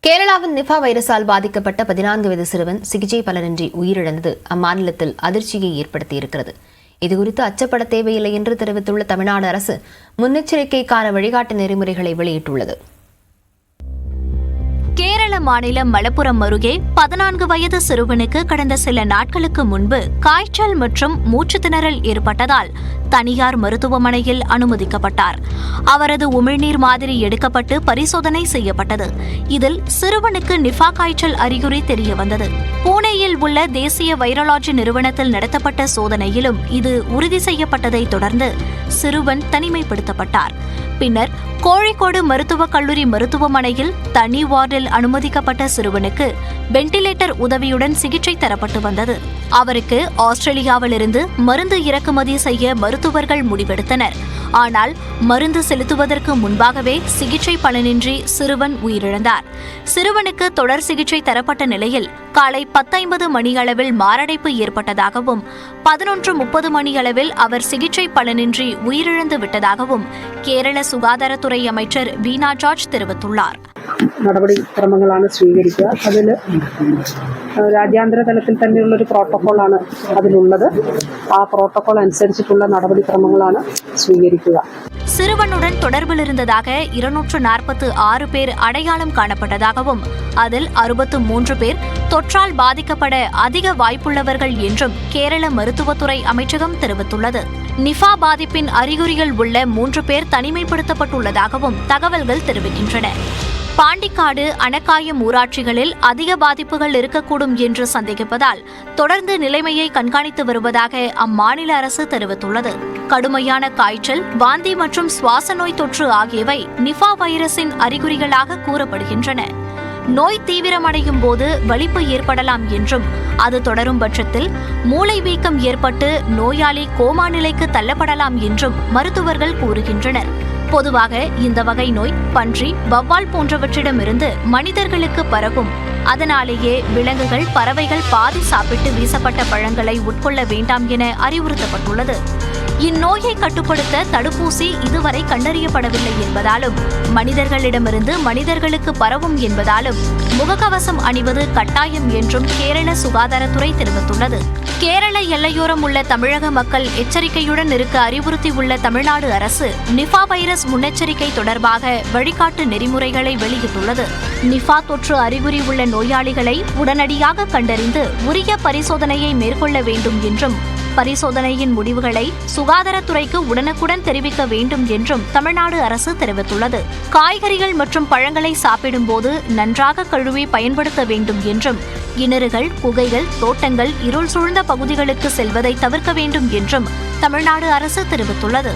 கேரளாவின் நிபா வைரஸால் பாதிக்கப்பட்ட 14 வயது சிறுவன் சிகிச்சை பலனின்றி உயிரிழந்தது அம்மாநிலத்தில் அதிர்ச்சியை ஏற்படுத்தியிருக்கிறது. இதுகுறித்து அச்சப்பட தேவையில்லை என்று தெரிவித்துள்ள தமிழ்நாடு அரசு முன்னெச்சரிக்கைக்கான வழிகாட்டு நெறிமுறைகளை வெளியிட்டுள்ளது. கேரள மாநிலம் மலப்புரம் அருகே 14 வயது சிறுவனுக்கு கடந்த சில நாட்களுக்கு முன்பு காய்ச்சல் மற்றும் மூச்சு திணறல் ஏற்பட்டதால் தனியார் மருத்துவமனையில் அனுமதிக்கப்பட்டார். அவரது உமிழ்நீர் மாதிரி எடுக்கப்பட்டு பரிசோதனை செய்யப்பட்டது. இதில் சிறுவனுக்கு நிபா காய்ச்சல் அறிகுறி தெரியவந்தது. புனேயில் உள்ள தேசிய வைரலாஜி நிறுவனத்தில் நடத்தப்பட்ட சோதனையிலும் இது உறுதி செய்யப்பட்டதை தொடர்ந்து சிறுவன் தனிமைப்படுத்தப்பட்டார். பின்னர் கோழிக்கோடு மருத்துவக் கல்லூரி மருத்துவமனையில் தனி வார்டில் அனுமதிக்கப்பட்ட சிறுவனுக்கு வெண்டிலேட்டர் உதவியுடன் சிகிச்சை தரப்பட்டு வந்தது. அவருக்கு ஆஸ்திரேலியாவிலிருந்து மருந்து இறக்குமதி செய்ய மருத்துவர்கள் முடிவெடுத்தனர். ஆனால் மருந்து செலுத்துவதற்கு முன்பாகவே சிகிச்சை பலனின்றி சிறுவன் உயிரிழந்தார். சிறுவனுக்கு தொடர் சிகிச்சை தரப்பட்ட நிலையில் காலை 10:50 மணியளவில் மாரடைப்பு ஏற்பட்டதாகவும் 11:30 மணியளவில் அவர் சிகிச்சை பலனின்றி உயிரிழந்து விட்டதாகவும் കേരള സുഗാതാരത്തുறை அமைச்சர் വീണ ജോർജ് தெரிவித்துள்ளார். നടപടിക്രമങ്ങളാണ് സ്വീകരിക്കുക. അതിൽ രാജ്യാന്തര തലത്തിൽ തന്നെയുള്ളൊരു പ്രോട്ടോക്കോളാണ് അതിലുള്ളത്. ആ പ്രോട്ടോക്കോൾ അനുസരിച്ചിട്ടുള്ള നടപടിക്രമങ്ങളാണ് സ്വീകരിക്കുക. சிறுவனுடன் தொடர்பில் இருந்ததாக 246 பேர் அடையாளம் காணப்பட்டதாகவும் அதில் 63 பேர் தொற்றால் பாதிக்கப்பட அதிக வாய்ப்புள்ளவர்கள் என்றும் கேரள மருத்துவத்துறை அமைச்சகம் தெரிவித்துள்ளது. நிபா பாதிப்பின் அறிகுறிகள் உள்ள 3 பேர் தனிமைப்படுத்தப்பட்டுள்ளதாகவும் தகவல்கள் தெரிவிக்கின்றன. பாண்டிக்காடு, அணக்காயம் ஊராட்சிகளில் அதிக பாதிப்புகள் இருக்கக்கூடும் என்று சந்தேகிப்பதால் தொடர்ந்து நிலைமையை கண்காணித்து வருவதாக அம்மாநில அரசு தெரிவித்துள்ளது. கடுமையான காய்ச்சல், வாந்தி மற்றும் சுவாச நோய் தொற்று ஆகியவை நிபா வைரஸின் அறிகுறிகளாக கூறப்படுகின்றன. நோய் தீவிரமடையும் போது வலிப்பு ஏற்படலாம் என்றும் அது தொடரும் பட்சத்தில் மூளை வீக்கம் ஏற்பட்டு நோயாளி கோமா நிலைக்கு தள்ளப்படலாம் என்றும் மருத்துவர்கள் கூறுகின்றனர். பொதுவாக இந்த வகை நோய் பன்றி, வௌவால் போன்றவற்றிடமிருந்து மனிதர்களுக்கு பரவும். அதனாலேயே விலங்குகள், பறவைகள் பாதி சாப்பிட்டு வீசப்பட்ட பழங்களை உட்கொள்ள வேண்டாம் என அறிவுறுத்தப்பட்டுள்ளது. இந்நோயை கட்டுப்படுத்த தடுப்பூசி இதுவரை கண்டறியப்படவில்லை என்பதாலும் மனிதர்களிடமிருந்து மனிதர்களுக்கு பரவும் என்பதாலும் முகக்கவசம் அணிவது கட்டாயம் என்றும் கேரள சுகாதாரத்துறை தெரிவித்துள்ளது. கேரள எல்லையோரம் உள்ள தமிழக மக்கள் எச்சரிக்கையுடன் இருக்க அறிவுறுத்தியுள்ள தமிழ்நாடு அரசு நிபா வைரஸ் முன்னெச்சரிக்கை தொடர்பாக வழிகாட்டு நெறிமுறைகளை வெளியிட்டுள்ளது. நிபா தொற்று அறிகுறி உள்ள நோயாளிகளை உடனடியாக கண்டறிந்து உரிய பரிசோதனையை மேற்கொள்ள வேண்டும் என்றும் பரிசோதனையின் முடிவுகளை சுகாதாரத்துறைக்கு உடனுக்குடன் தெரிவிக்க வேண்டும் என்றும் தமிழ்நாடு அரசு தெரிவித்துள்ளது. காய்கறிகள் மற்றும் பழங்களை சாப்பிடும்போது நன்றாக கழுவி பயன்படுத்த வேண்டும் என்றும் கிணறுகள், குகைகள், தோட்டங்கள், இருள் சூழ்ந்த பகுதிகளுக்கு செல்வதை தவிர்க்க வேண்டும் என்றும் தமிழ்நாடு அரசு தெரிவித்துள்ளது.